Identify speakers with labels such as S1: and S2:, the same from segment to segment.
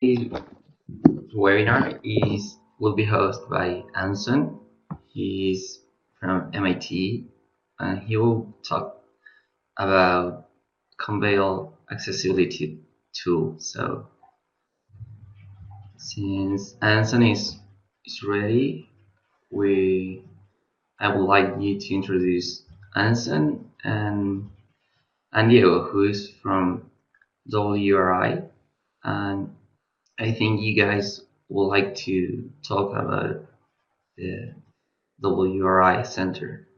S1: This webinar will be hosted by Anson. He's from MIT, and he will talk about Conveyal accessibility tool. So since Anson is ready, we I would like you to introduce Anson and Diego, who is from WRI, and I think you guys would like to talk about the WRI Center.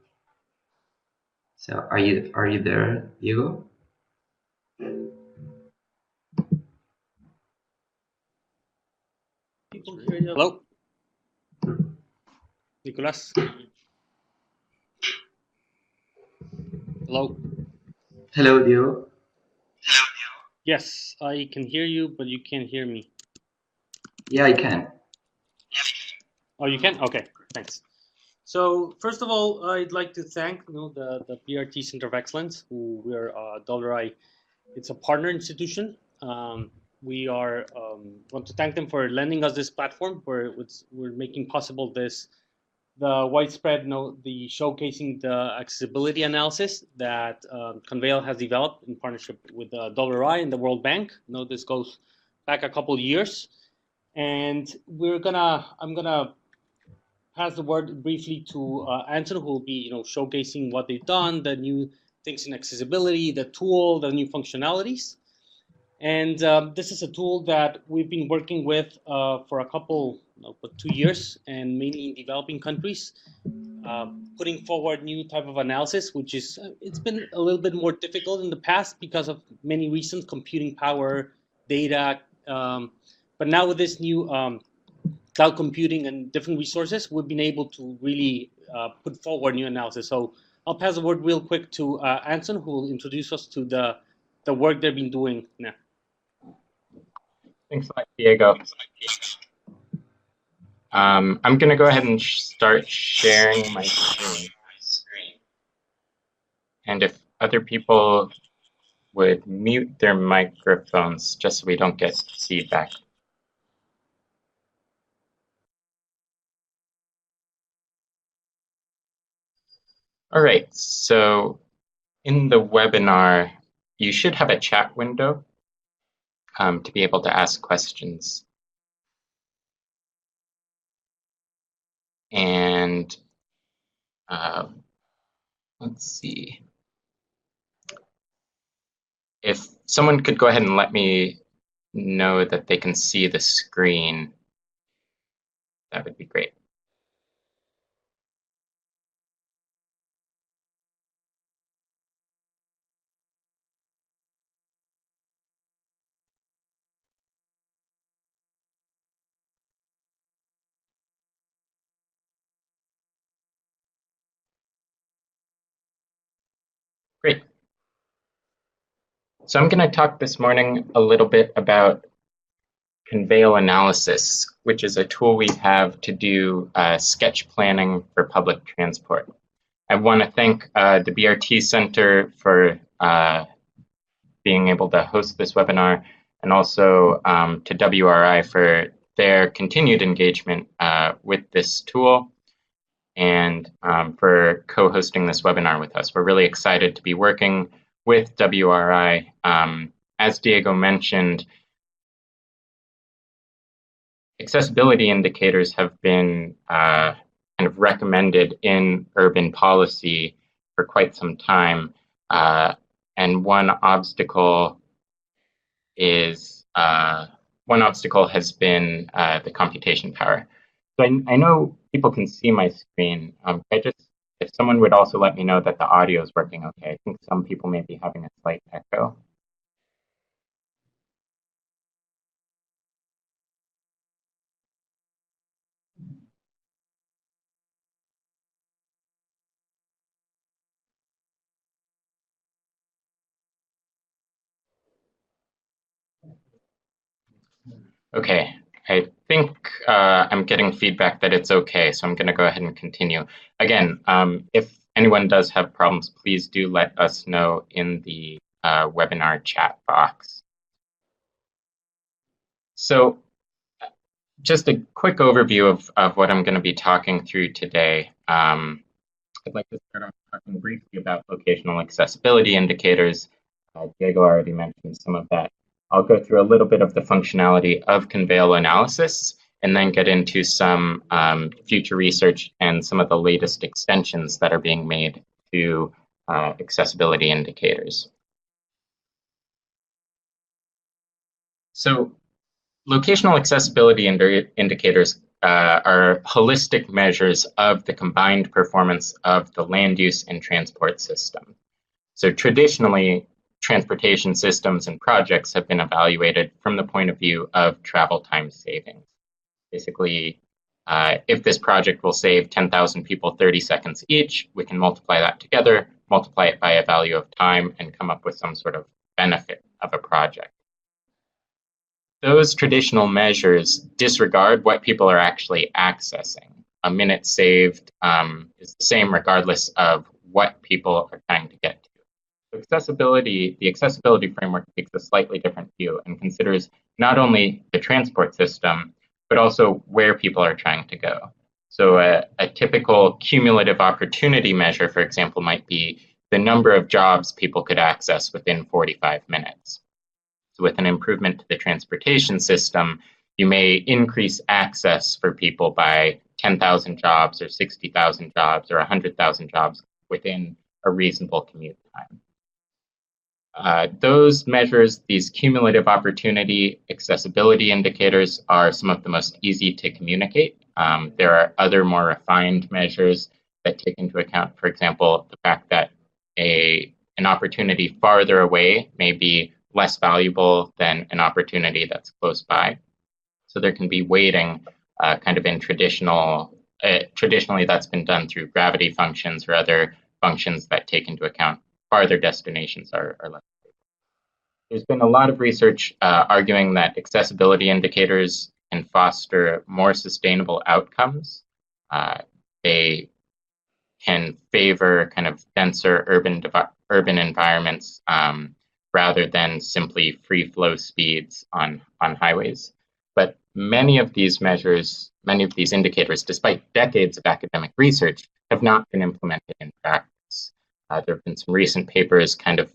S1: So are you there, Diego?
S2: Hello, Nicolas. Hello.
S1: Hello, Diego.
S2: Yes, I can hear you, but you can't hear me.
S1: Yeah, I can.
S2: Oh, you can? Okay, thanks. So first of all, I'd like to thank the PRT Center of Excellence, who we're $I. It's a partner institution. We are want to thank them for lending us this platform where we're making possible the widespread the showcasing the accessibility analysis that Conveyal has developed in partnership with $I and the World Bank. This goes back a couple of years, and I'm gonna pass the word briefly to Anson, who will be showcasing what they've done, the new things in accessibility, the tool, the new functionalities. And this is a tool that we've been working with for a couple, 2 years, and mainly in developing countries, putting forward new type of analysis, which is it's been a little bit more difficult in the past because of many reasons, computing power, data. But now with this new cloud computing and different resources, we've been able to really put forward new analysis. So I'll pass the word real quick to Anson, who will introduce us to the work they've been doing now.
S3: Thanks a lot, Diego. I'm going to go ahead and start sharing my screen. And if other people would mute their microphones just so we don't get feedback. All right, so in the webinar, you should have a chat window to be able to ask questions. And let's see. If someone could go ahead and let me know that they can see the screen, that would be great. Great. So I'm going to talk this morning a little bit about Conveyal analysis, which is a tool we have to do sketch planning for public transport. I want to thank the BRT Center for being able to host this webinar, and also to WRI for their continued engagement with this tool, and for co-hosting this webinar with us. We're really excited to be working with WRI. As Diego mentioned, accessibility indicators have been kind of recommended in urban policy for quite some time. And one obstacle has been the computation power. So I know people can see my screen. If someone would also let me know that the audio is working okay. I think some people may be having a slight echo. Okay, I think I'm getting feedback that it's okay, so I'm going to go ahead and continue. Again, if anyone does have problems, please do let us know in the webinar chat box. So just a quick overview of what I'm going to be talking through today. I'd like to start off talking briefly about locational accessibility indicators. Diego already mentioned some of that. I'll go through a little bit of the functionality of Conveyal analysis and then get into some future research and some of the latest extensions that are being made to accessibility indicators. So locational accessibility indicators are holistic measures of the combined performance of the land use and transport system. So traditionally, transportation systems and projects have been evaluated from the point of view of travel time savings. Basically, if this project will save 10,000 people 30 seconds each, we can multiply that together, multiply it by a value of time, and come up with some sort of benefit of a project. Those traditional measures disregard what people are actually accessing. A minute saved is the same regardless of what people are trying to get to. The accessibility framework takes a slightly different view and considers not only the transport system, but also where people are trying to go. So a typical cumulative opportunity measure, for example, might be the number of jobs people could access within 45 minutes. So with an improvement to the transportation system, you may increase access for people by 10,000 jobs or 60,000 jobs or 100,000 jobs within a reasonable commute time. Those measures, these cumulative opportunity accessibility indicators, are some of the most easy to communicate. There are other more refined measures that take into account, for example, the fact that an opportunity farther away may be less valuable than an opportunity that's close by. So there can be weighting kind of in traditionally that's been done through gravity functions or other functions that take into account farther destinations are less. There's been a lot of research arguing that accessibility indicators can foster more sustainable outcomes. They can favor kind of denser urban environments rather than simply free flow speeds on highways. But many of these indicators, despite decades of academic research, have not been implemented in practice. There have been some recent papers kind of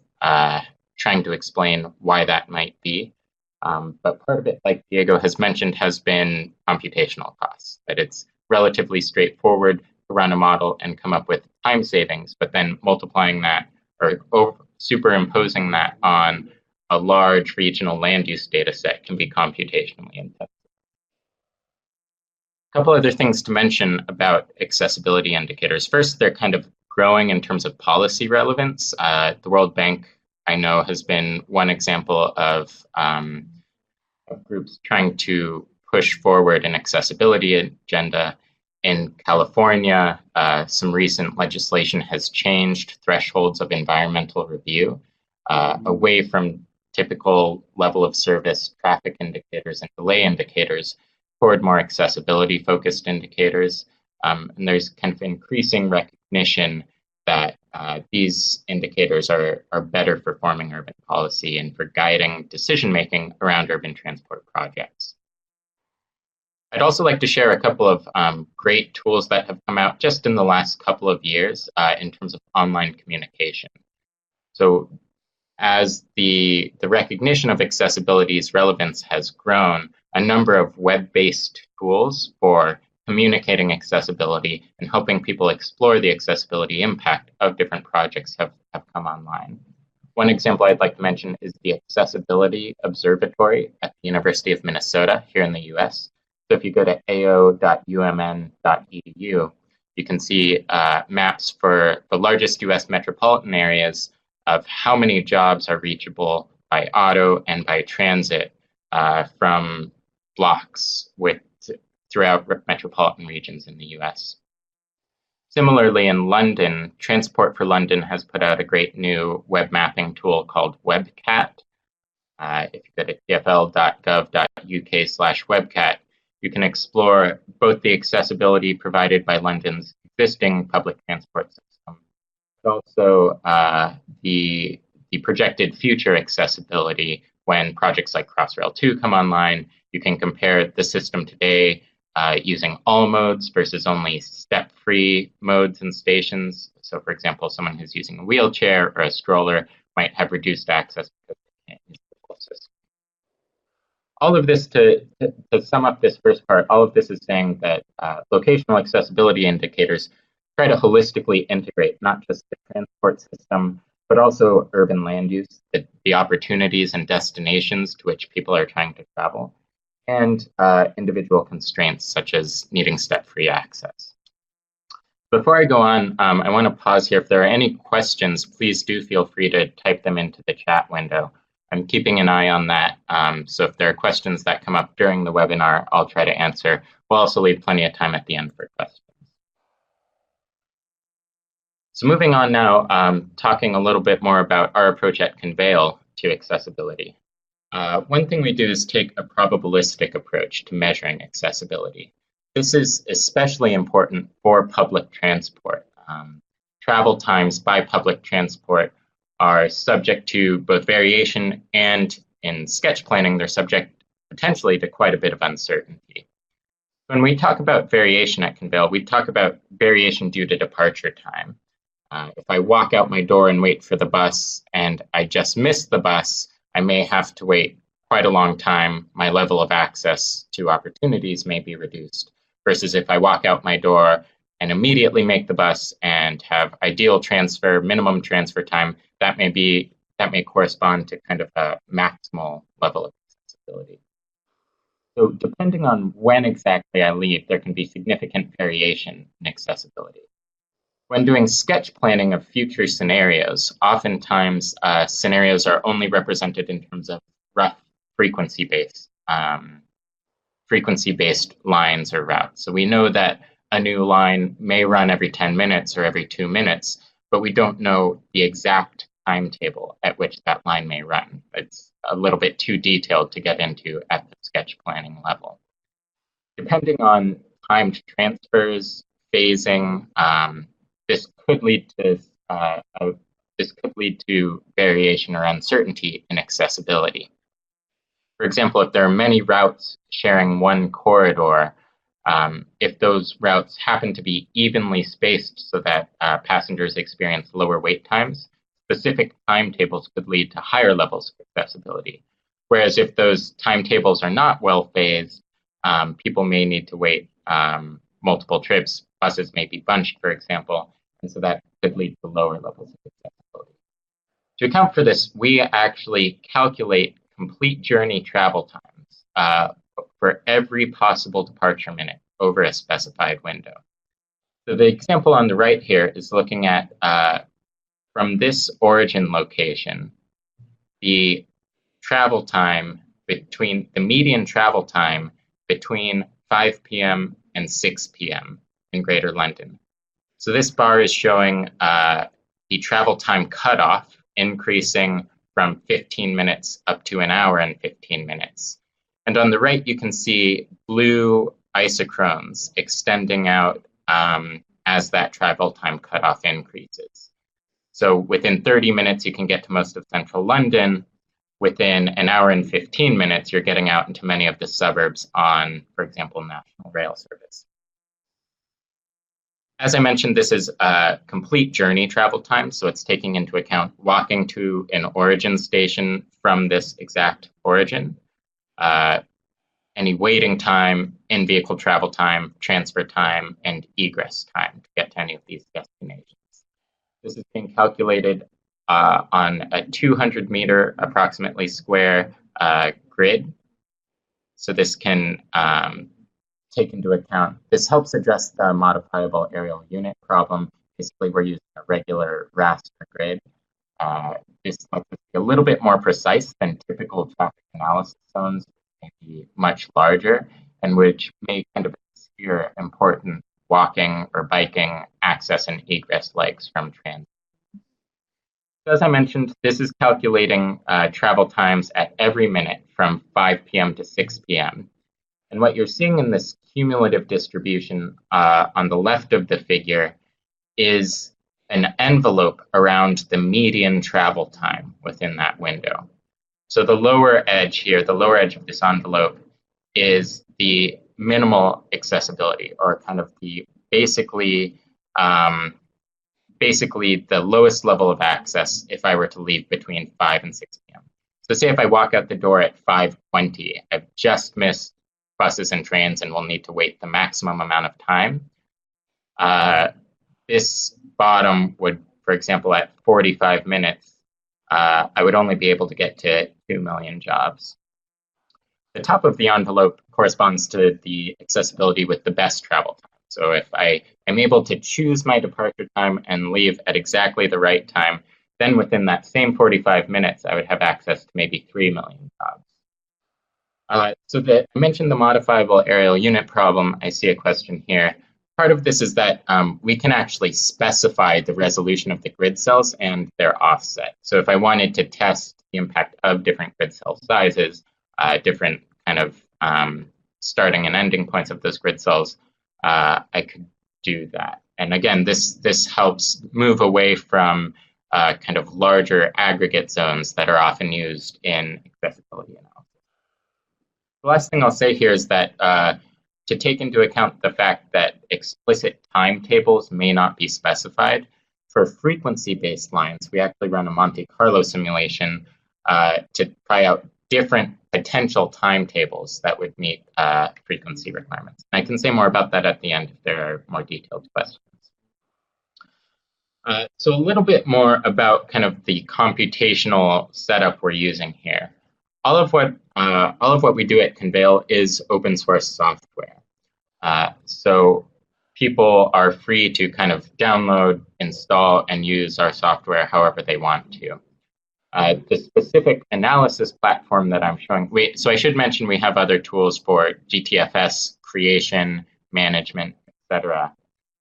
S3: trying to explain why that might be. But part of it, like Diego has mentioned, has been computational costs, that it's relatively straightforward to run a model and come up with time savings, but then multiplying that or superimposing that on a large regional land use data set can be computationally intensive. A couple other things to mention about accessibility indicators. First, they're kind of growing in terms of policy relevance. The World Bank, I know, has been one example of groups trying to push forward an accessibility agenda. In California, some recent legislation has changed thresholds of environmental review away from typical level of service traffic indicators and delay indicators toward more accessibility-focused indicators. And there's kind of increasing recognition that these indicators are better for forming urban policy and for guiding decision-making around urban transport projects. I'd also like to share a couple of great tools that have come out just in the last couple of years in terms of online communication. So as the recognition of accessibility's relevance has grown, a number of web-based tools for communicating accessibility and helping people explore the accessibility impact of different projects have come online. One example I'd like to mention is the Accessibility Observatory at the University of Minnesota here in the US. So if you go to ao.umn.edu, you can see maps for the largest US metropolitan areas of how many jobs are reachable by auto and by transit from blocks throughout metropolitan regions in the US. Similarly, in London, Transport for London has put out a great new web mapping tool called WebCat. If you go to tfl.gov.uk/webcat, you can explore both the accessibility provided by London's existing public transport system, but also the projected future accessibility when projects like Crossrail 2 come online. You can compare the system today using all modes versus only step-free modes and stations. So for example, someone who's using a wheelchair or a stroller might have reduced access because they can't use the full system. All of this, to sum up this first part, all of this is saying that locational accessibility indicators try to holistically integrate not just the transport system, but also urban land use, the opportunities and destinations to which people are trying to travel, and individual constraints such as needing step-free access. Before I go on, I want to pause here. If there are any questions, please do feel free to type them into the chat window. I'm keeping an eye on that, so if there are questions that come up during the webinar, I'll try to answer. We'll also leave plenty of time at the end for questions. So moving on now, talking a little bit more about our approach at Conveyal to accessibility. One thing we do is take a probabilistic approach to measuring accessibility. This is especially important for public transport. Travel times by public transport are subject to both variation and, in sketch planning, they're subject potentially to quite a bit of uncertainty. When we talk about variation at Conveyal, we talk about variation due to departure time. If I walk out my door and wait for the bus and I just miss the bus, I may have to wait quite a long time. My level of access to opportunities may be reduced. Versus if I walk out my door and immediately make the bus and have ideal transfer, minimum transfer time, that may correspond to kind of a maximal level of accessibility. So depending on when exactly I leave, there can be significant variation in accessibility. When doing sketch planning of future scenarios, oftentimes scenarios are only represented in terms of rough frequency-based lines or routes. So we know that a new line may run every 10 minutes or every 2 minutes, but we don't know the exact timetable at which that line may run. It's a little bit too detailed to get into at the sketch planning level. Depending on timed transfers, phasing, this could lead to variation or uncertainty in accessibility. For example, if there are many routes sharing one corridor, if those routes happen to be evenly spaced so that passengers experience lower wait times, specific timetables could lead to higher levels of accessibility. Whereas if those timetables are not well phased, people may need to wait multiple trips. Buses may be bunched, for example, and so that could lead to lower levels of accessibility. To account for this, we actually calculate complete journey travel times for every possible departure minute over a specified window. So the example on the right here is looking at, from this origin location, the travel time between, the median travel time between 5 p.m. and 6 p.m. in Greater London. So this bar is showing the travel time cutoff increasing from 15 minutes up to an hour and 15 minutes. And on the right, you can see blue isochrones extending out as that travel time cutoff increases. So within 30 minutes, you can get to most of central London. Within an hour and 15 minutes, you're getting out into many of the suburbs on, for example, National Rail Service. As I mentioned, this is a complete journey travel time, so it's taking into account walking to an origin station from this exact origin, any waiting time, in-vehicle travel time, transfer time, and egress time to get to any of these destinations. This is being calculated on a 200-meter, approximately square grid. So this can take into account, this helps address the modifiable aerial unit problem. Basically, we're using a regular raster grid. This lets us be a little bit more precise than typical traffic analysis zones, maybe much larger, and which may kind of obscure important walking or biking access and egress legs from transit. As I mentioned, this is calculating travel times at every minute from 5 p.m. to 6 p.m. And what you're seeing in this cumulative distribution on the left of the figure is an envelope around the median travel time within that window. So the lower edge here, the lower edge of this envelope, is the minimal accessibility, or kind of the basically the lowest level of access if I were to leave between 5 and 6 p.m. So say if I walk out the door at 5:20, I've just missed buses and trains and will need to wait the maximum amount of time. This bottom would, for example, at 45 minutes, I would only be able to get to 2 million jobs. The top of the envelope corresponds to the accessibility with the best travel time. So if I am able to choose my departure time and leave at exactly the right time, then within that same 45 minutes, I would have access to maybe 3 million jobs. I mentioned the modifiable aerial unit problem. I see a question here. Part of this is that we can actually specify the resolution of the grid cells and their offset. So if I wanted to test the impact of different grid cell sizes, different kind of starting and ending points of those grid cells, I could do that. And again, this helps move away from kind of larger aggregate zones that are often used in accessibility analysis. The last thing I'll say here is that to take into account the fact that explicit timetables may not be specified, for frequency-based lines, we actually run a Monte Carlo simulation to try out different potential timetables that would meet frequency requirements. And I can say more about that at the end if there are more detailed questions. So a little bit more about kind of the computational setup we're using here. All of what we do at Conveyal is open source software. So people are free to kind of download, install, and use our software however they want to. The specific analysis platform that I'm showing, so I should mention we have other tools for GTFS creation, management, etc.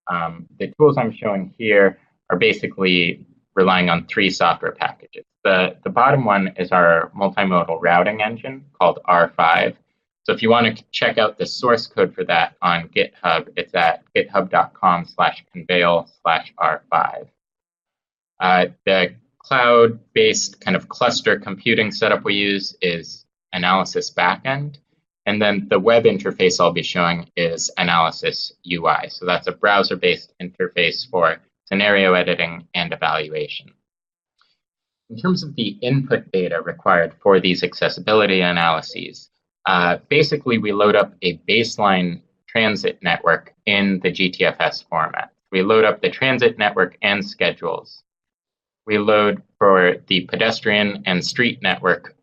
S3: The tools I'm showing here are basically relying on 3 software packages. The bottom one is our multimodal routing engine called R5. So if you want to check out the source code for that on GitHub, it's at github.com/conveyal/R5. The cloud-based kind of cluster computing setup we use is Analysis Backend. And then the web interface I'll be showing is Analysis UI. So that's a browser-based interface for scenario editing and evaluation. In terms of the input data required for these accessibility analyses, basically we load up a baseline transit network in the GTFS format. We load up the transit network and schedules. We load for the pedestrian and street network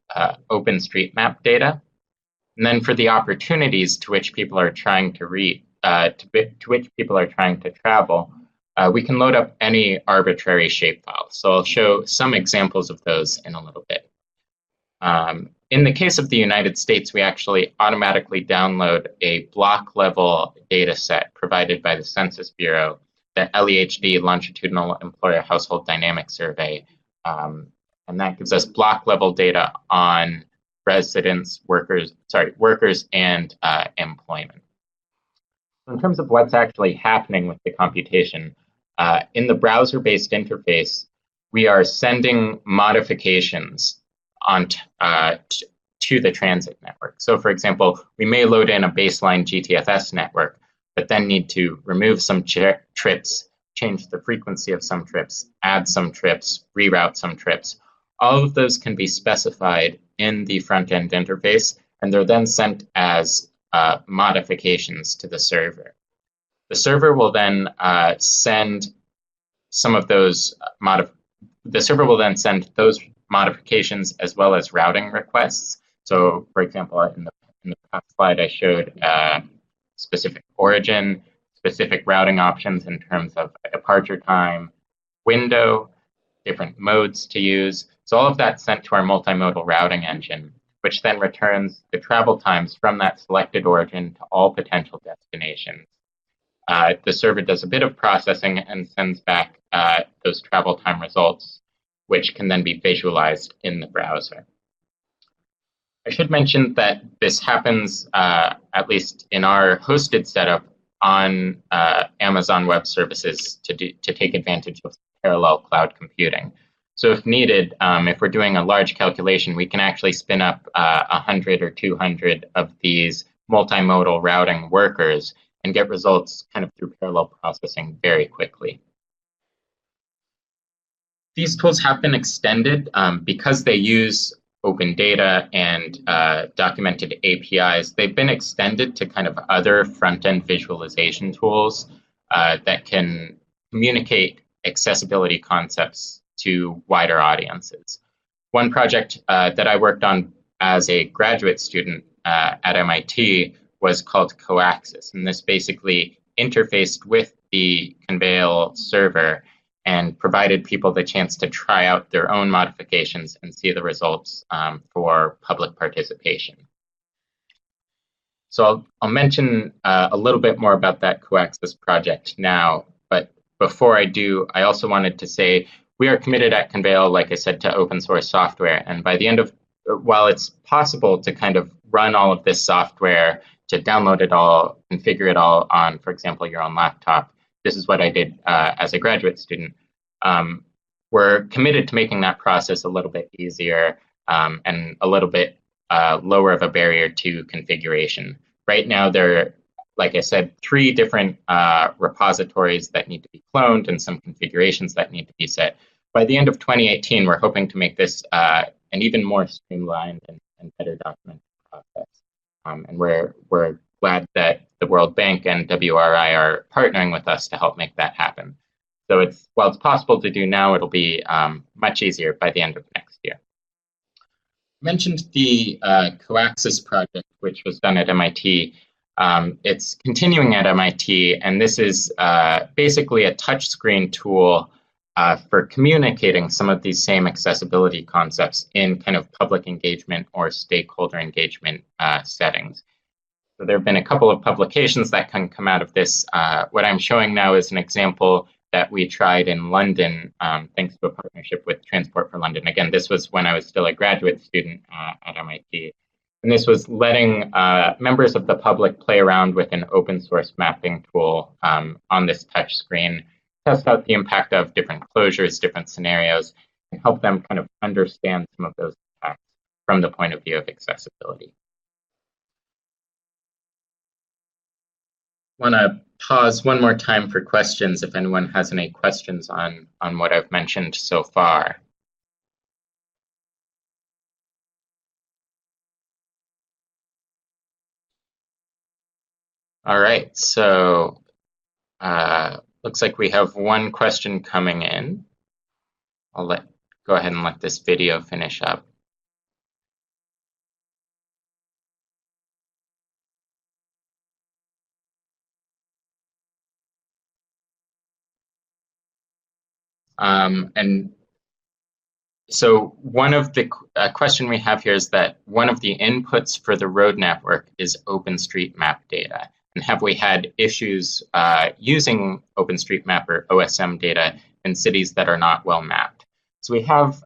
S3: OpenStreetMap data. And then for the opportunities to which people are trying to reach, to which people are trying to travel, we can load up any arbitrary shapefile. So I'll show some examples of those in a little bit. In the case of the United States, we actually automatically download a block level data set provided by the Census Bureau, the LEHD Longitudinal Employer Household Dynamic Survey. And that gives us block level data on residents, workers and employment. In terms of what's actually happening with the computation, in the browser-based interface, we are sending modifications on to the transit network. So for example, we may load in a baseline GTFS network, but then need to remove some trips, change the frequency of some trips, add some trips, reroute some trips. All of those can be specified in the front-end interface, and they're then sent as modifications to the server. The server will then send some of those modifications as well as routing requests. So, for example, in the past slide, I showed specific origin, specific routing options in terms of a departure time, window, different modes to use. So all of that's sent to our multimodal routing engine, which then returns the travel times from that selected origin to all potential destinations. The server does a bit of processing and sends back those travel time results, which can then be visualized in the browser. I should mention that this happens, at least in our hosted setup, on Amazon Web Services to take advantage of parallel cloud computing. So if needed, if we're doing a large calculation, we can actually spin up 100 or 200 of these multimodal routing workers and get results kind of through parallel processing very quickly. These tools have been extended because they use open data and documented APIs. They've been extended to kind of other front-end visualization tools that can communicate accessibility concepts to wider audiences. One project that I worked on as a graduate student at MIT was called Coaxis, and this basically interfaced with the Conveyal server and provided people the chance to try out their own modifications and see the results for public participation. So I'll mention a little bit more about that Coaxis project now, but before I do, I also wanted to say we are committed at Conveyal, like I said, to open source software, and by the end of, while it's possible to kind of run all of this software, to download it all, configure it all on, for example, your own laptop, this is what I did as a graduate student. We're committed to making that process a little bit easier and a little bit lower of a barrier to configuration. Right now, there are, like I said, 3 different repositories that need to be cloned and some configurations that need to be set. By the end of 2018, we're hoping to make this an even more streamlined and better documented process. And we're glad that the World Bank and WRI are partnering with us to help make that happen. So while it's possible to do now, it'll be much easier by the end of next year. I mentioned the Coaxis project, which was done at MIT. It's continuing at MIT, and this is basically a touchscreen tool for communicating some of these same accessibility concepts in kind of public engagement or stakeholder engagement settings. So there have been a couple of publications that can come out of this. What I'm showing now is an example that we tried in London, thanks to a partnership with Transport for London. Again, this was when I was still a graduate student at MIT. And this was letting members of the public play around with an open source mapping tool on this touch screen, test out the impact of different closures, different scenarios, and help them kind of understand some of those impacts from the point of view of accessibility. I want to pause one more time for questions if anyone has any questions on what I've mentioned so far. All right, so looks like we have one question coming in. I'll go ahead and let this video finish up. And so one of the question we have here is that one of the inputs for the road network is OpenStreetMap data. And have we had issues using OpenStreetMap or OSM data in cities that are not well mapped? So we have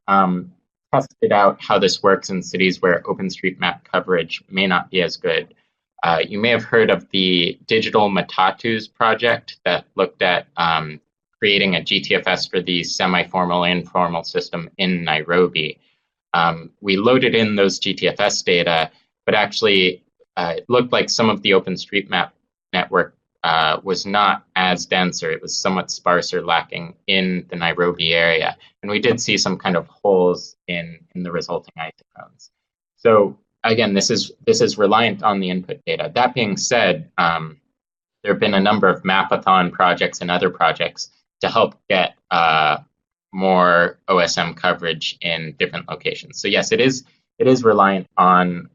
S3: tested out how this works in cities where OpenStreetMap coverage may not be as good. You may have heard of the Digital Matatus project that looked at creating a GTFS for the semi-formal and informal system in Nairobi. We loaded in those GTFS data, but actually it looked like some of the OpenStreetMap network was not as dense, or it was somewhat sparse or lacking in the Nairobi area. And we did see some kind of holes in the resulting isochrones. So again, this is reliant on the input data. That being said, there have been a number of mapathon projects and other projects to help get more OSM coverage in different locations. So yes, it is reliant on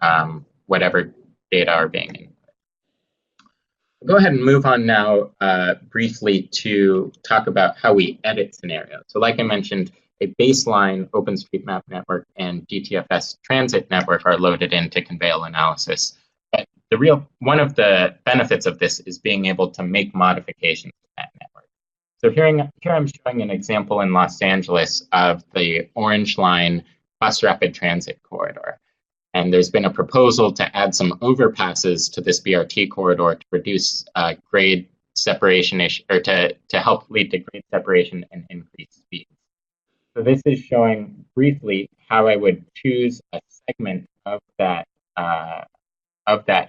S3: whatever data are being input. We'll go ahead and move on now briefly to talk about how we edit scenarios. So like I mentioned, a baseline OpenStreetMap network and GTFS transit network are loaded into Conveyal analysis. But one of the benefits of this is being able to make modifications to that network. So here I'm showing an example in Los Angeles of the Orange Line bus rapid transit corridor. And there's been a proposal to add some overpasses to this BRT corridor to reduce grade separation issue, or to help lead to grade separation and increase speeds. So this is showing briefly how I would choose a segment of that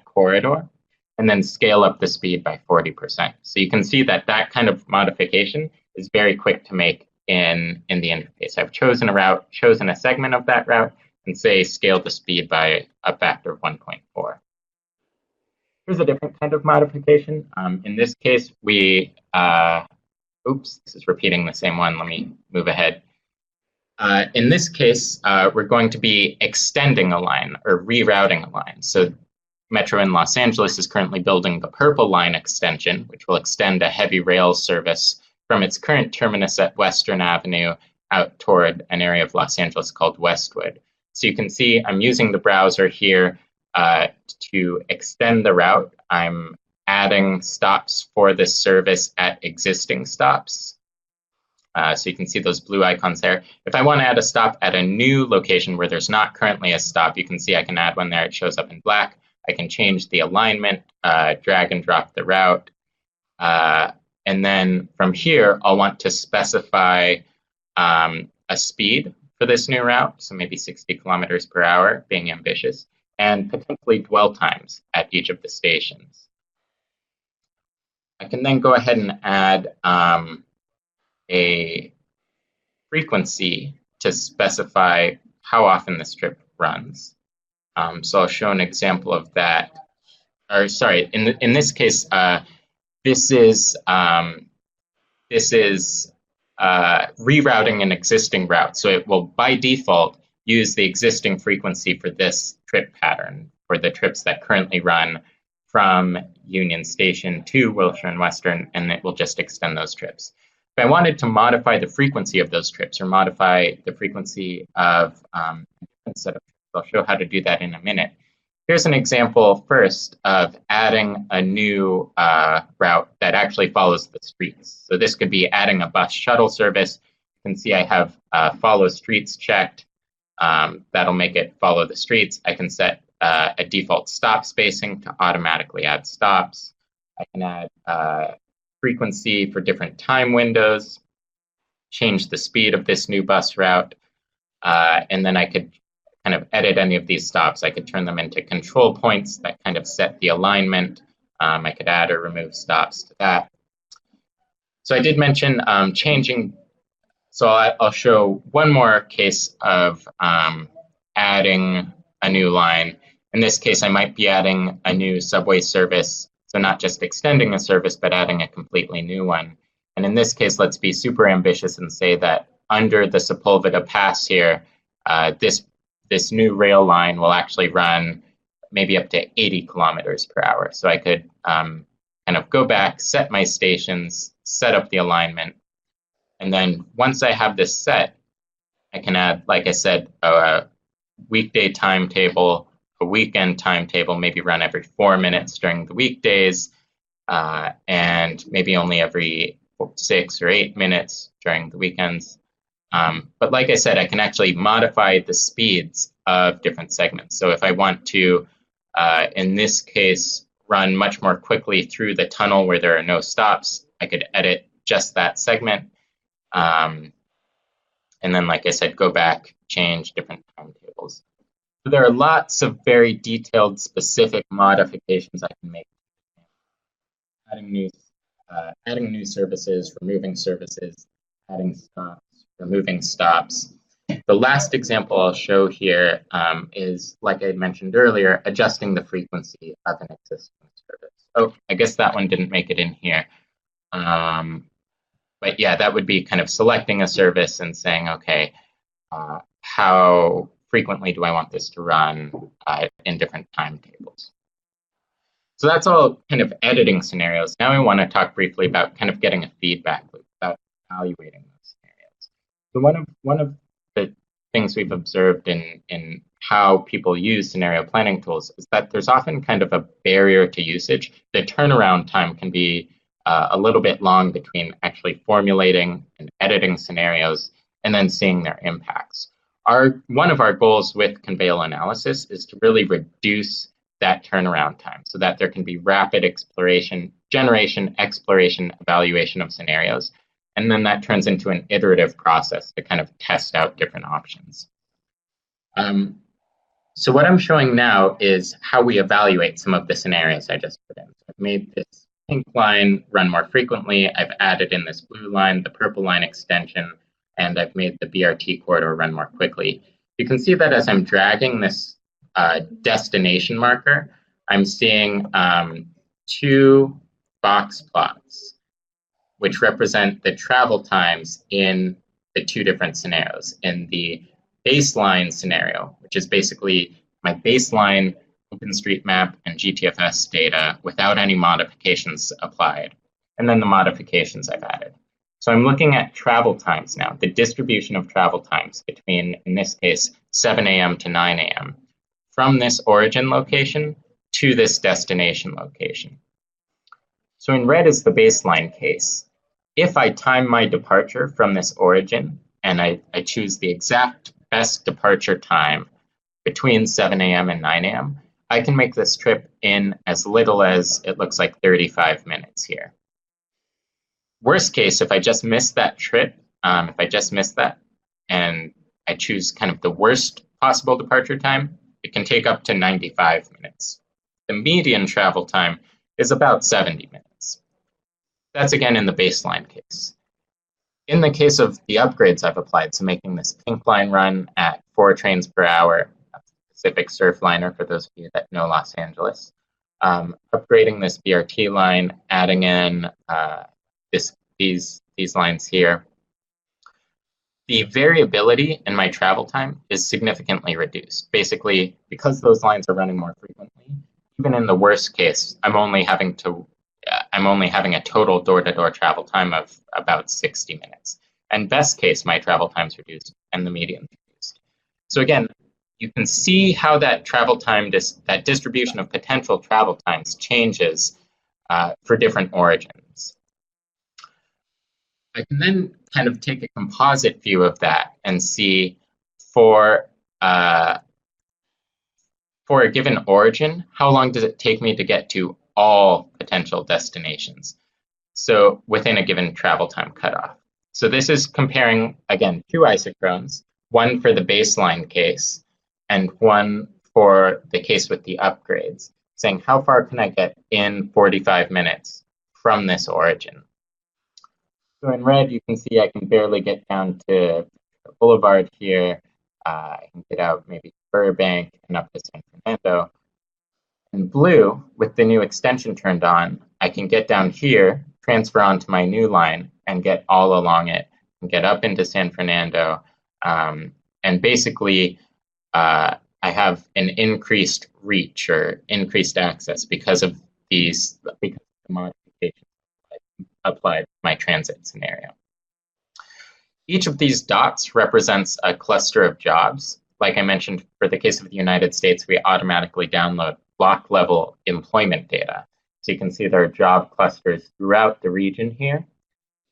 S3: corridor and then scale up the speed by 40%. So you can see that that kind of modification is very quick to make in the interface. I've chosen a route, chosen a segment of that route, and say scale the speed by a factor of 1.4. Here's a different kind of modification. In this case, we, oops, this is repeating the same one. Let me move ahead. In this case, we're going to be extending a line or rerouting a line. So Metro in Los Angeles is currently building the Purple Line extension, which will extend a heavy rail service from its current terminus at Western Avenue out toward an area of Los Angeles called Westwood. So you can see I'm using the browser here to extend the route. I'm adding stops for this service at existing stops. So you can see those blue icons there. If I want to add a stop at a new location where there's not currently a stop, you can see I can add one there. It shows up in black. I can change the alignment, drag and drop the route. And then from here, I'll want to specify a speed for this new route, so maybe 60 kilometers per hour, being ambitious, and potentially dwell times at each of the stations. I can then go ahead and add a frequency to specify how often this trip runs. So I'll show an example of that. Or sorry, in this case, this is rerouting an existing route. So it will, by default, use the existing frequency for this trip pattern for the trips that currently run from Union Station to Wilshire and Western, and it will just extend those trips. If I wanted to modify the frequency of those trips or modify the frequency of a different set of trips, I'll show how to do that in a minute. Here's an example first of adding a new route that actually follows the streets. So this could be adding a bus shuttle service. You can see I have follow streets checked. That'll make it follow the streets. I can set a default stop spacing to automatically add stops. I can add frequency for different time windows, change the speed of this new bus route, and then I could kind of edit any of these stops. I could turn them into control points that kind of set the alignment. I could add or remove stops to that. So I did mention changing. So I'll show one more case of adding a new line. In this case, I might be adding a new subway service. So not just extending a service, but adding a completely new one. And in this case, let's be super ambitious and say that under the Sepulveda Pass here, this new rail line will actually run maybe up to 80 kilometers per hour. So I could kind of go back, set my stations, set up the alignment. And then once I have this set, I can add, like I said, a weekday timetable, a weekend timetable, maybe run every 4 minutes during the weekdays, and maybe only every 6 or 8 minutes during the weekends. But like I said, I can actually modify the speeds of different segments. So if I want to, in this case, run much more quickly through the tunnel where there are no stops, I could edit just that segment. And then, like I said, go back, change different timetables. So there are lots of very detailed, specific modifications I can make. Adding new services, removing services, adding stops, removing stops. The last example I'll show here is, like I mentioned earlier, adjusting the frequency of an existing service. Oh, I guess that one didn't make it in here. But yeah, that would be kind of selecting a service and saying, okay, how frequently do I want this to run in different timetables? So that's all kind of editing scenarios. Now I want to talk briefly about kind of getting a feedback loop, about evaluating those scenarios. So one of the things we've observed in how people use scenario planning tools is that there's often kind of a barrier to usage. The turnaround time can be a little bit long between actually formulating and editing scenarios and then seeing their impacts. One of our goals with Conveyal analysis is to really reduce that turnaround time so that there can be rapid generation, exploration, evaluation of scenarios. And then that turns into an iterative process to kind of test out different options. So what I'm showing now is how we evaluate some of the scenarios I just put in. So I've made this pink line run more frequently. I've added in this blue line, the purple line extension, and I've made the BRT corridor run more quickly. You can see that as I'm dragging this destination marker, I'm seeing two box plots, which represent the travel times in the two different scenarios. In the baseline scenario, which is basically my baseline OpenStreetMap and GTFS data without any modifications applied, and then the modifications I've added. So I'm looking at travel times now, the distribution of travel times between, in this case, 7 a.m. to 9 a.m. from this origin location to this destination location. So in red is the baseline case. If I time my departure from this origin and I choose the exact best departure time between 7 a.m. and 9 a.m., I can make this trip in as little as, it looks like, 35 minutes here. Worst case, if I just miss that trip, if I just miss that and I choose kind of the worst possible departure time, it can take up to 95 minutes. The median travel time is about 70 minutes. That's again in the baseline case. In the case of the upgrades I've applied, so making this pink line run at 4 trains per hour, that's a Pacific Surfliner for those of you that know Los Angeles, upgrading this BRT line, adding in these lines here, the variability in my travel time is significantly reduced. Basically, because those lines are running more frequently, even in the worst case, I'm only having a total door-to-door travel time of about 60 minutes. And best case, my travel time's reduced and the median's reduced. So again, you can see how that travel time, that distribution of potential travel times changes for different origins. I can then kind of take a composite view of that and see for a given origin, how long does it take me to get to all potential destinations? So within a given travel time cutoff. So this is comparing, again, two isochrones, one for the baseline case and one for the case with the upgrades, saying how far can I get in 45 minutes from this origin? So in red, you can see I can barely get down to Boulevard here. I can get out maybe to Burbank and up to San Fernando. In blue, with the new extension turned on, I can get down here, transfer onto my new line, and get all along it, and get up into San Fernando. And basically, I have an increased reach or increased access because of the modifications applied to my transit scenario. Each of these dots represents a cluster of jobs. Like I mentioned, for the case of the United States, we automatically download block level employment data. So you can see there are job clusters throughout the region here.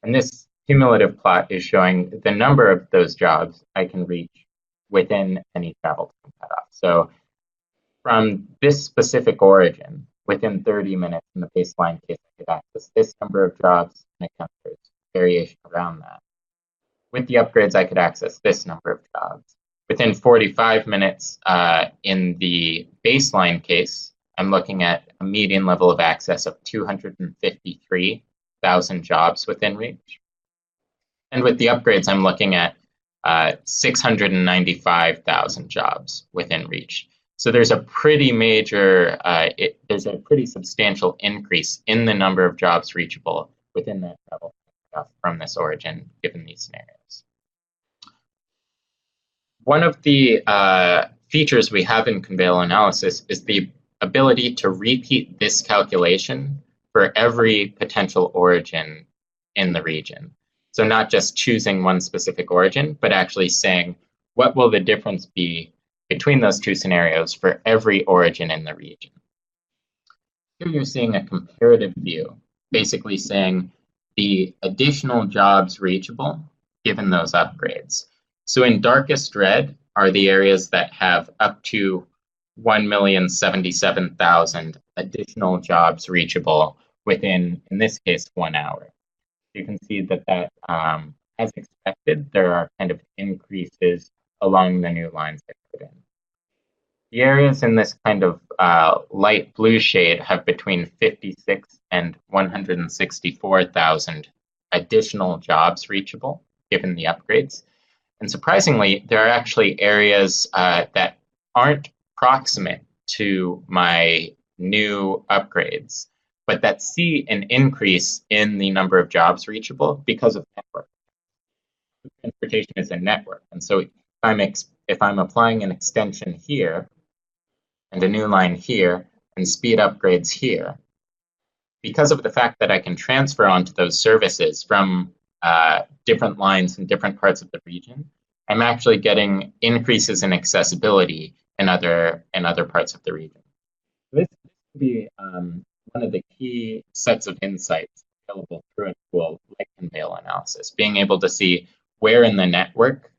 S3: And this cumulative plot is showing the number of those jobs I can reach within any travel time cutoff. So from this specific origin, within 30 minutes in the baseline case, I could access this number of jobs, and again, there's variation around that. With the upgrades, I could access this number of jobs. Within 45 minutes in the baseline case, I'm looking at a median level of access of 253,000 jobs within reach. And with the upgrades, I'm looking at 695,000 jobs within reach. So there's a pretty major, there's a pretty substantial increase in the number of jobs reachable within that travel from this origin, given these scenarios. One of the features we have in Conveyal analysis is the ability to repeat this calculation for every potential origin in the region. So not just choosing one specific origin, but actually saying, what will the difference be between those two scenarios for every origin in the region? Here you're seeing a comparative view, basically saying the additional jobs reachable given those upgrades. So in darkest red are the areas that have up to 1,077,000 additional jobs reachable within, in this case, 1 hour. You can see that as expected, there are kind of increases along the new lines I put in. The areas in this kind of light blue shade have between 56 and 164,000 additional jobs reachable, given the upgrades. And surprisingly, there are actually areas that aren't proximate to my new upgrades, but that see an increase in the number of jobs reachable because of network. Transportation is a network, and so if I'm applying an extension here and a new line here and speed upgrades here, because of the fact that I can transfer onto those services from different lines in different parts of the region, I'm actually getting increases in accessibility in other parts of the region. This could be one of the key sets of insights available through a tool like Conveyal analysis, being able to see where in the network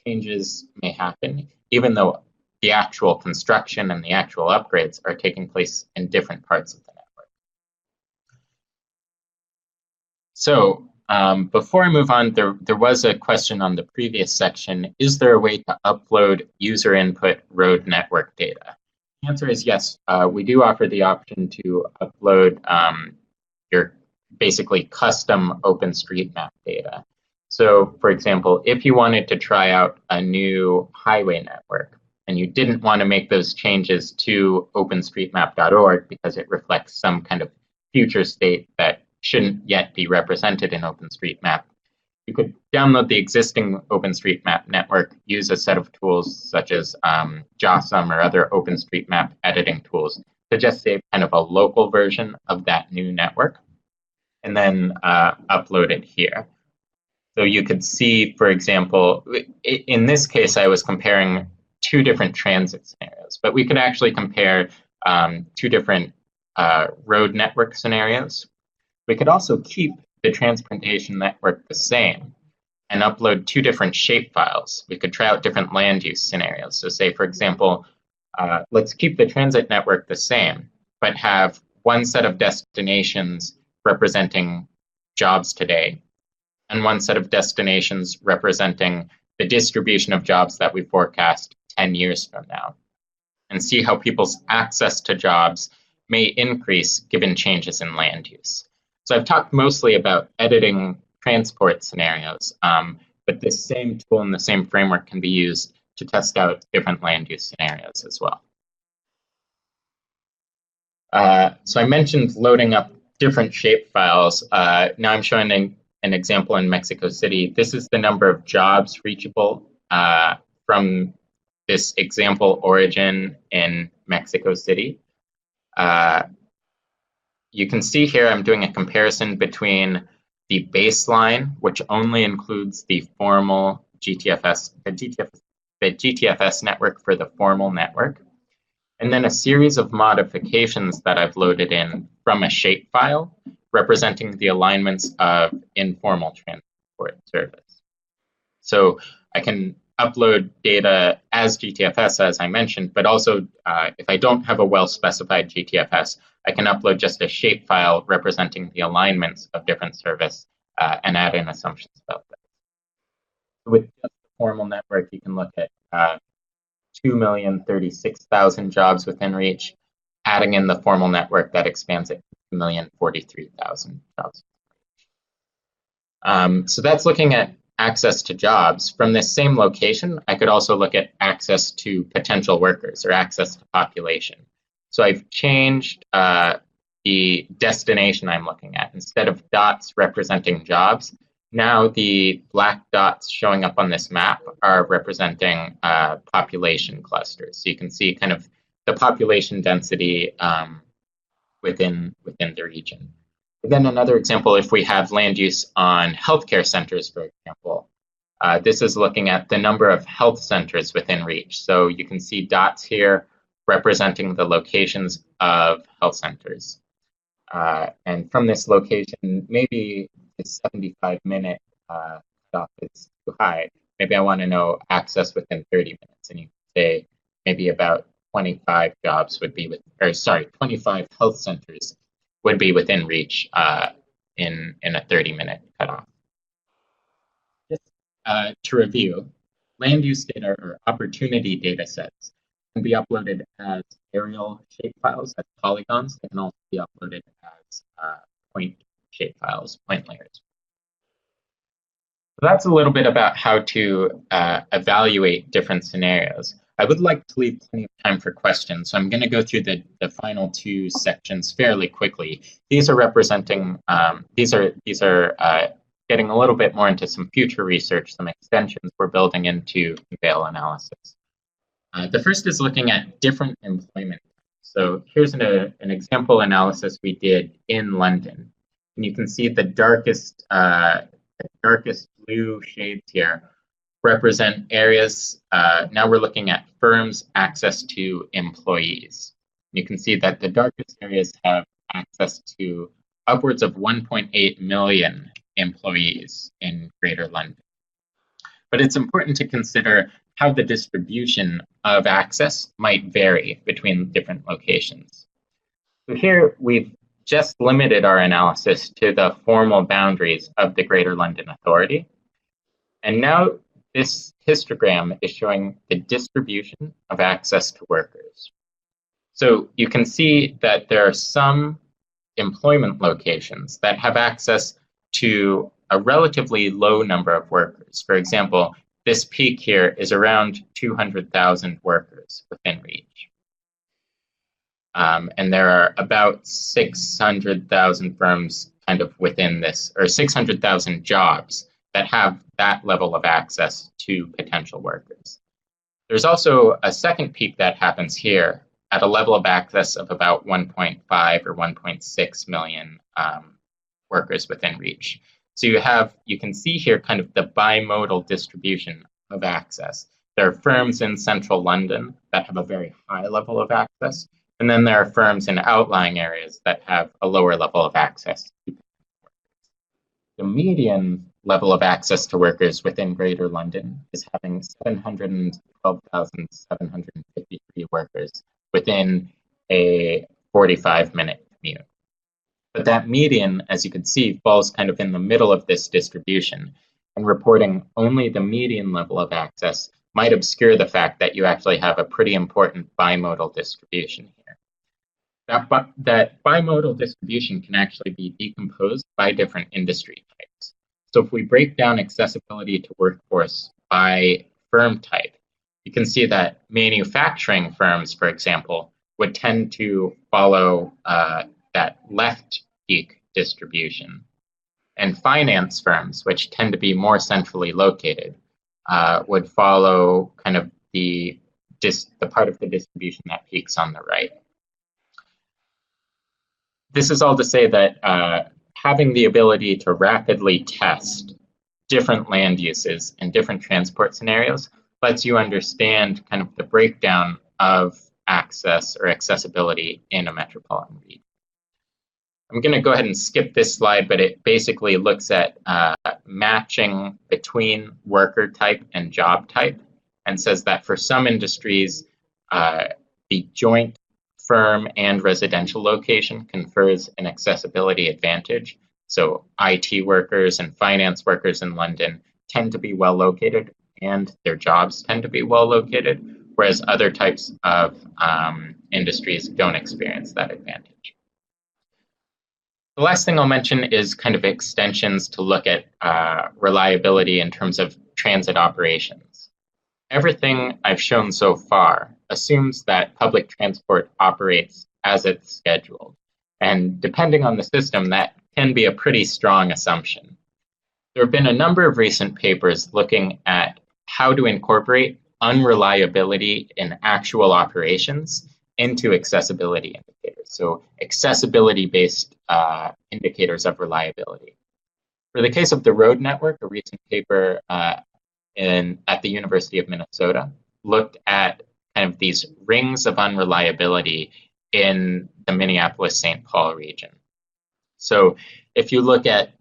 S3: changes may happen, even though the actual construction and the actual upgrades are taking place in different parts of the network. So before I move on, there was a question on the previous section. Is there a way to upload user input road network data? The answer is yes. We do offer the option to upload your basically custom OpenStreetMap data. So for example, if you wanted to try out a new highway network and you didn't want to make those changes to OpenStreetMap.org because it reflects some kind of future state that shouldn't yet be represented in OpenStreetMap, you could download the existing OpenStreetMap network, use a set of tools such as JOSM or other OpenStreetMap editing tools to just save kind of a local version of that new network, and then upload it here. So you could see, for example, in this case, I was comparing two different transit scenarios, but we could actually compare two different road network scenarios. We could also keep the transportation network the same and upload two different shapefiles. We could try out different land use scenarios. So say, for example, let's keep the transit network the same, but have one set of destinations representing jobs today, and one set of destinations representing the distribution of jobs that we forecast 10 years from now, and see how people's access to jobs may increase given changes in land use. So I've talked mostly about editing transport scenarios, but this same tool and the same framework can be used to test out different land use scenarios as well. So I mentioned loading up different shapefiles. Now I'm showing an example in Mexico City. This is the number of jobs reachable from this example origin in Mexico City. You can see here I'm doing a comparison between the baseline, which only includes the formal GTFS, the GTFS network for the formal network, and then a series of modifications that I've loaded in from a shapefile representing the alignments of informal transport service. So I can upload data as GTFS, as I mentioned, but also if I don't have a well-specified GTFS, I can upload just a shapefile representing the alignments of different service and add in assumptions about that. With just the formal network, you can look at 2,036,000 jobs within reach. Adding in the formal network, that expands it to 2,043,000 jobs. So that's looking at access to jobs. From this same location, I could also look at access to potential workers or access to population. So I've changed the destination I'm looking at. Instead of dots representing jobs, now the black dots showing up on this map are representing population clusters. So you can see kind of the population density within the region. Then another example, if we have land use on healthcare centers, for example, this is looking at the number of health centers within reach. So you can see dots here representing the locations of health centers. And from this location, maybe the 75-minute stop is too high. Maybe I want to know access within 30 minutes. And you can say maybe about 25 jobs would be 25 health centers would be within reach in a 30-minute cutoff. Just to review, land use data or opportunity data sets can be uploaded as aerial shapefiles, as polygons. They can also be uploaded as point shapefiles, point layers. So that's a little bit about how to evaluate different scenarios. I would like to leave plenty of time for questions, so I'm going to go through the final two sections fairly quickly. These are representing, these are getting a little bit more into some future research, some extensions we're building into Conveyal analysis. The first is looking at different employment. So here's an example analysis we did in London. And you can see the darkest blue shades here represent areas. Now we're looking at firms' access to employees. You can see that the darkest areas have access to upwards of 1.8 million employees in Greater London. But it's important to consider how the distribution of access might vary between different locations. So here we've just limited our analysis to the formal boundaries of the Greater London Authority. And now this histogram is showing the distribution of access to workers. So you can see that there are some employment locations that have access to a relatively low number of workers. For example, this peak here is around 200,000 workers within reach. And there are about 600,000 firms kind of within this, or 600,000 jobs that have that level of access to potential workers. There's also a second peak that happens here at a level of access of about 1.5 or 1.6 million workers within reach. So you can see here kind of the bimodal distribution of access. There are firms in central London that have a very high level of access, and then there are firms in outlying areas that have a lower level of access to workers. The median level of access to workers within Greater London is having 712,753 workers within a 45-minute commute. But that median, as you can see, falls kind of in the middle of this distribution, and reporting only the median level of access might obscure the fact that you actually have a pretty important bimodal distribution here. That bimodal distribution can actually be decomposed by different industry types. So if we break down accessibility to workforce by firm type, you can see that manufacturing firms, for example, would tend to follow that left peak distribution. And finance firms, which tend to be more centrally located, would follow kind of the part of the distribution that peaks on the right. This is all to say that having the ability to rapidly test different land uses and different transport scenarios lets you understand kind of the breakdown of access or accessibility in a metropolitan region. I'm going to go ahead and skip this slide, but it basically looks at matching between worker type and job type, and says that for some industries, the joint firm and residential location confers an accessibility advantage. So IT workers and finance workers in London tend to be well located, and their jobs tend to be well located, whereas other types of industries don't experience that advantage. The last thing I'll mention is kind of extensions to look at reliability in terms of transit operations. Everything I've shown so far assumes that public transport operates as it's scheduled. And depending on the system, that can be a pretty strong assumption. There have been a number of recent papers looking at how to incorporate unreliability in actual operations into accessibility indicators. So accessibility-based indicators of reliability. For the case of the road network, a recent paper at the University of Minnesota looked at kind of these rings of unreliability in the Minneapolis-St. Paul region. So if you look at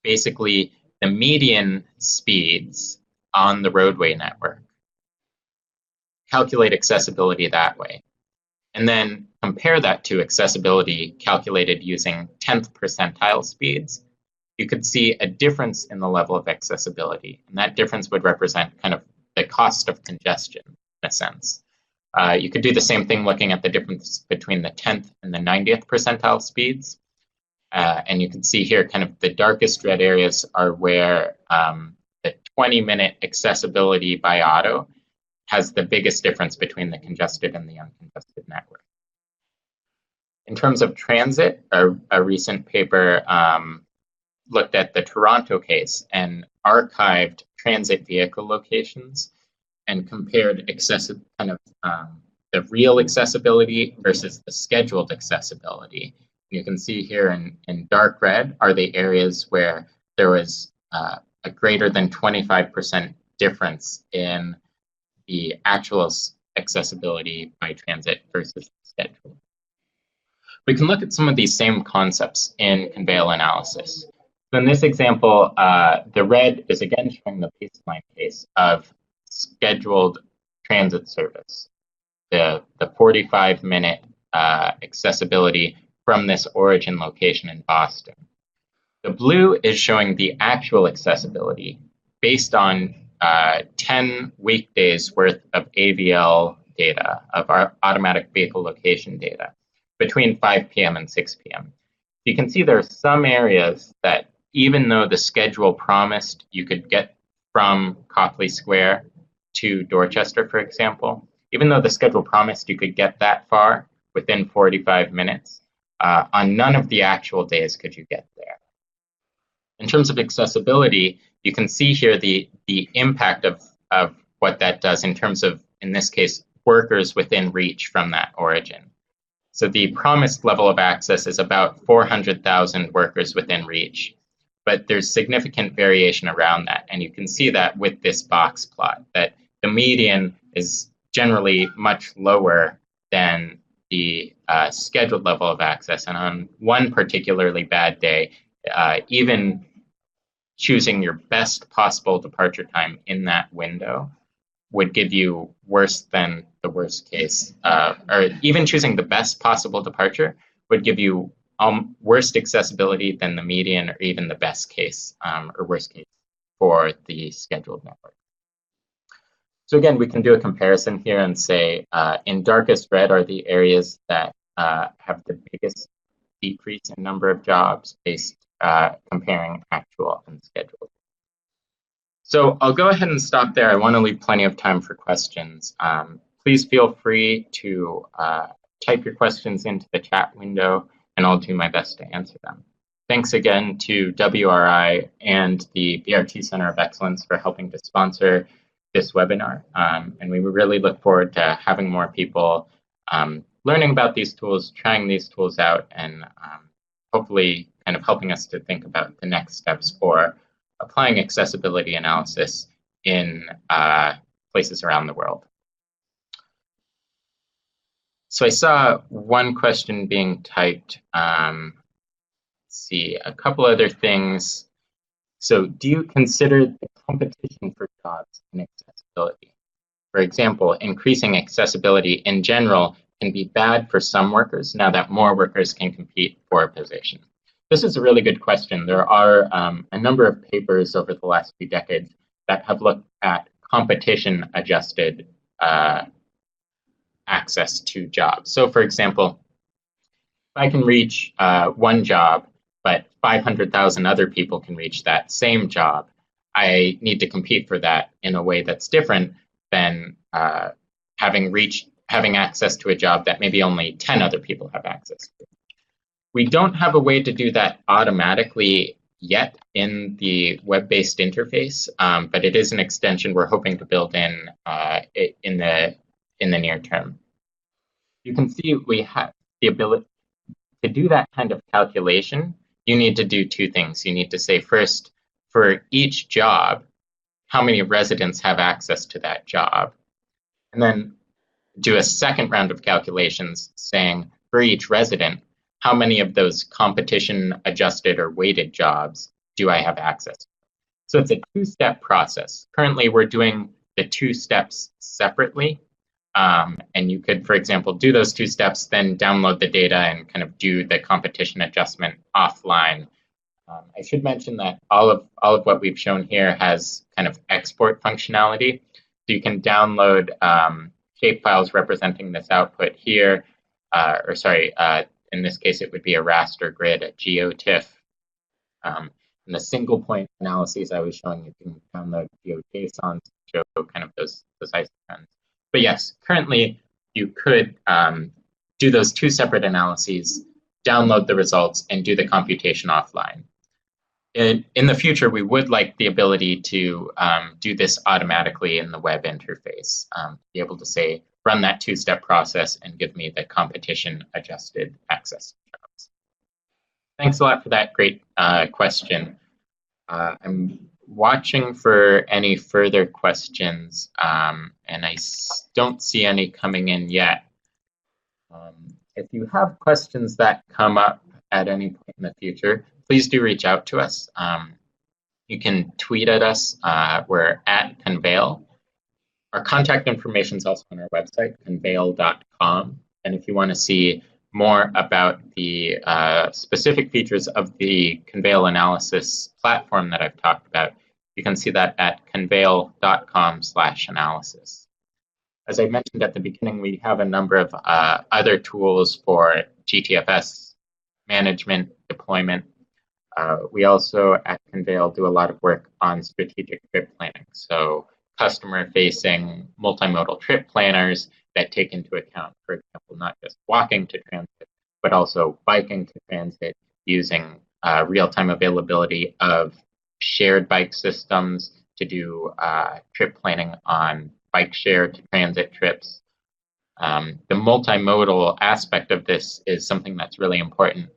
S3: basically the median speeds on the roadway network, calculate accessibility that way, and then compare that to accessibility calculated using 10th percentile speeds, you could see a difference in the level of accessibility. And that difference would represent kind of the cost of congestion, in a sense. You could do the same thing looking at the difference between the 10th and the 90th percentile speeds. And you can see here kind of the darkest red areas are where the 20-minute accessibility by auto has the biggest difference between the congested and the uncongested network. In terms of transit, a recent paper looked at the Toronto case and archived transit vehicle locations and compared the real accessibility versus the scheduled accessibility. You can see here in dark red are the areas where there was a greater than 25% difference in the actual accessibility by transit versus scheduled. We can look at some of these same concepts in Conveyal analysis. So in this example, the red is again showing the baseline case of scheduled transit service, the 45-minute accessibility from this origin location in Boston. The blue is showing the actual accessibility based on 10 weekdays worth of AVL data, of our automatic vehicle location data, between 5 p.m. and 6 p.m. You can see there are some areas that even though the schedule promised you could get from Copley Square to Dorchester, for example, even though the schedule promised you could get that far within 45 minutes, on none of the actual days could you get there. In terms of accessibility, you can see here the impact of what that does in terms of, in this case, workers within reach from that origin. So the promised level of access is about 400,000 workers within reach, but there's significant variation around that. And you can see that with this box plot, that the median is generally much lower than the scheduled level of access. And on one particularly bad day, even choosing your best possible departure time in that window would give you worse than the worst case, or even choosing the best possible departure would give you worse accessibility than the median or even the best case or worst case for the scheduled network. So again, we can do a comparison here and say in darkest red are the areas that have the biggest decrease in number of jobs based comparing actual and scheduled. So I'll go ahead and stop there. I want to leave plenty of time for questions. Please feel free to type your questions into the chat window, and I'll do my best to answer them. Thanks again to WRI and the BRT Center of Excellence for helping to sponsor this webinar. And we really look forward to having more people learning about these tools, trying these tools out, and hopefully kind of helping us to think about the next steps for applying accessibility analysis in places around the world. So I saw one question being typed. Let's see, a couple other things. So do you consider the competition for jobs in accessibility? For example, increasing accessibility in general can be bad for some workers now that more workers can compete for a position. This is a really good question. There are a number of papers over the last few decades that have looked at competition-adjusted access to jobs. So for example, if I can reach one job, but 500,000 other people can reach that same job, I need to compete for that in a way that's different than having access to a job that maybe only 10 other people have access to. We don't have a way to do that automatically yet in the web-based interface, but it is an extension we're hoping to build in the near term. You can see we have the ability to do that kind of calculation. You need to do two things. You need to say first, for each job, how many residents have access to that job, and then do a second round of calculations saying for each resident, how many of those competition adjusted or weighted jobs do I have access to? So it's a two-step process. Currently, we're doing the two steps separately. And you could, for example, do those two steps, then download the data and kind of do the competition adjustment offline. I should mention that all of what we've shown here has kind of export functionality. So you can download shapefiles representing this output here, in this case, it would be a raster grid, a GeoTIFF. And the single point analyses I was showing, you can download GeoJSON to show kind of those isotrends. But yes, currently you could do those two separate analyses, download the results, and do the computation offline. In the future, we would like the ability to do this automatically in the web interface, be able to say, run that two-step process and give me the competition-adjusted access terms. Thanks a lot for that great question. I'm watching for any further questions, and I don't see any coming in yet. If you have questions that come up at any point in the future, please do reach out to us. You can tweet at us. We're at Conveyal. Our contact information is also on our website, conveyal.com. And if you want to see more about the specific features of the Conveyal analysis platform that I've talked about, you can see that at conveyal.com/analysis. As I mentioned at the beginning, we have a number of other tools for GTFS management, deployment. We also at Conveyal do a lot of work on strategic trip planning. So customer-facing multimodal trip planners that take into account, for example, not just walking to transit, but also biking to transit using real-time availability of shared bike systems to do trip planning on bike share to transit trips. The multimodal aspect of this is something that's really important.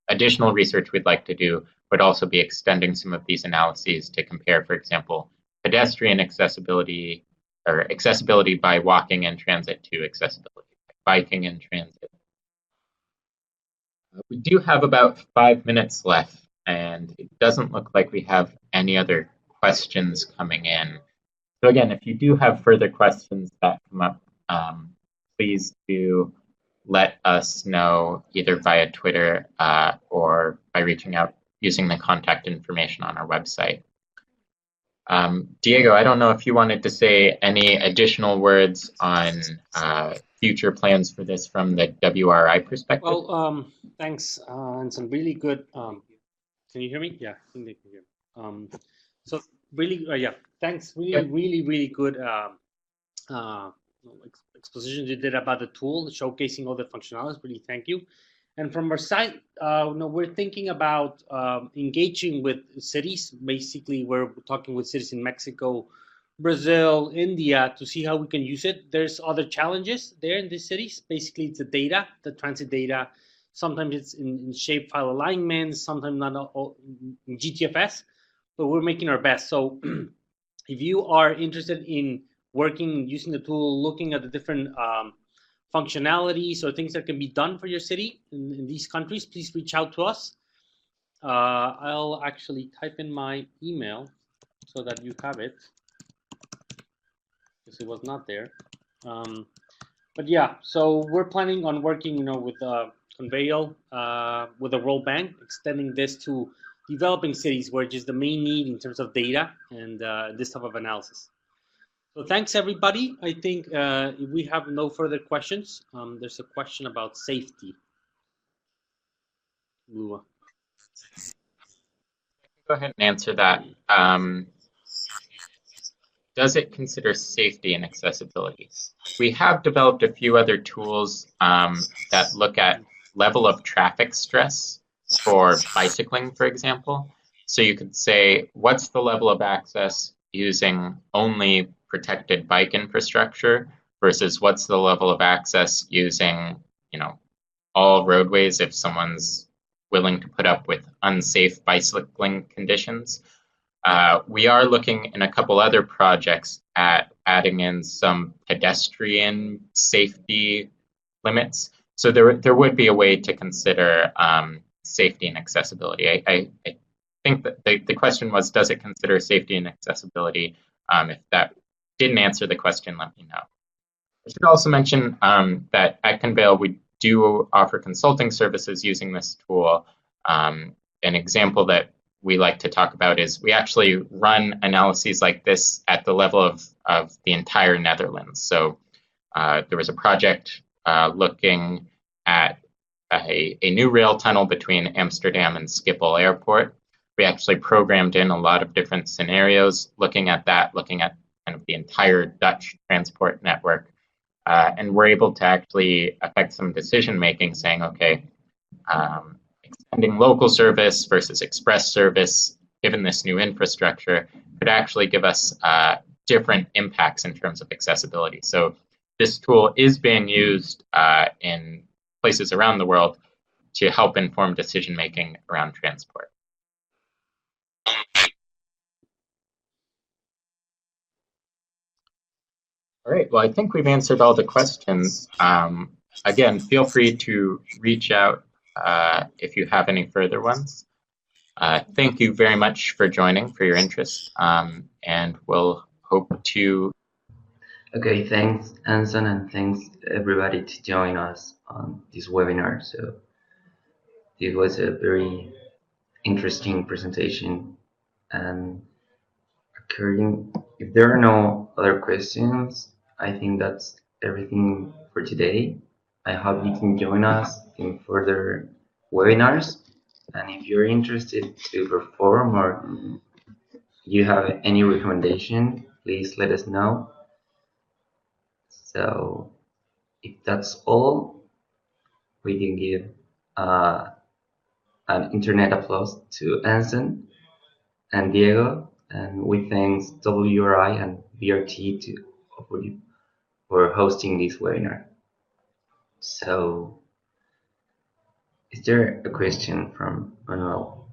S3: Additional research we'd like to do would also be extending some of these analyses to compare, for example, pedestrian accessibility or accessibility by walking in transit to accessibility by biking in transit. We do have about 5 minutes left, and it doesn't look like we have any other questions coming in. So again, if you do have further questions that come up, please do let us know either via Twitter or by reaching out using the contact information on our website. Diego, I don't know if you wanted to say any additional words on future plans for this from the WRI perspective.
S2: Well, thanks, Anson. Really good. Can you hear me? Yeah, I think they can hear me. So really, yeah, thanks. Really good expositions you did about the tool, showcasing all the functionalities. Really, thank you. And from our side, we're thinking about engaging with cities. Basically, we're talking with cities in Mexico, Brazil, India, to see how we can use it. There's other challenges there in these cities. Basically, it's the data, the transit data. Sometimes it's in shapefile alignments, sometimes not all in GTFS, but we're making our best. So if you are interested in working, using the tool, looking at the different functionalities or things that can be done for your city in these countries, please reach out to us. I'll actually type in my email so that you have it, because it was not there. But yeah, so we're planning on working, with Conveyal, with the World Bank, extending this to developing cities where just the main need in terms of data and this type of analysis. So thanks, everybody. I think if we have no further questions, there's a question about safety. Lua.
S3: Go ahead and answer that. Does it consider safety and accessibility? We have developed a few other tools that look at level of traffic stress for bicycling, for example. So you could say, what's the level of access using only protected bike infrastructure versus what's the level of access using, all roadways if someone's willing to put up with unsafe bicycling conditions. We are looking in a couple other projects at adding in some pedestrian safety limits. So there would be a way to consider safety and accessibility. I think that the question was, does it consider safety and accessibility? If that didn't answer the question, let me know. I should also mention that at Conveyal, we do offer consulting services using this tool. An example that we like to talk about is we actually run analyses like this at the level of the entire Netherlands. So There was a project looking at a new rail tunnel between Amsterdam and Schiphol Airport. We actually programmed in a lot of different scenarios looking at that, looking at kind of the entire Dutch transport network. And we're able to actually affect some decision making, saying, okay, extending local service versus express service, given this new infrastructure, could actually give us different impacts in terms of accessibility. So this tool is being used in places around the world to help inform decision making around transport. All right, well, I think we've answered all the questions. Again, feel free to reach out if you have any further ones. Thank you very much for joining, for your interest, and we'll hope to...
S1: Okay, thanks, Anson, and thanks everybody to join us on this webinar. So this was a very interesting presentation, and if there are no other questions, I think that's everything for today. I hope you can join us in further webinars, and if you're interested to perform or you have any recommendation, please let us know. So if that's all, we can give an internet applause to Anson and Diego, and we thanks WRI and BRT for hosting this webinar. So, is there a question from Manuel?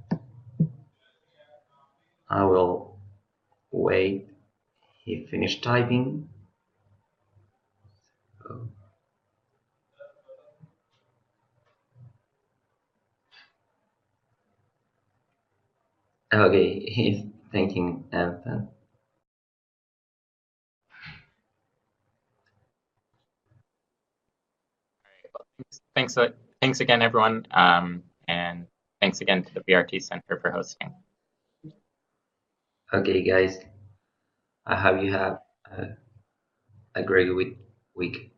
S1: I will wait. He finished typing. So, okay, he's thanking Anson.
S3: Thanks again, everyone, and thanks again to the BRT Center for hosting.
S1: Okay, guys, I hope you have a great week.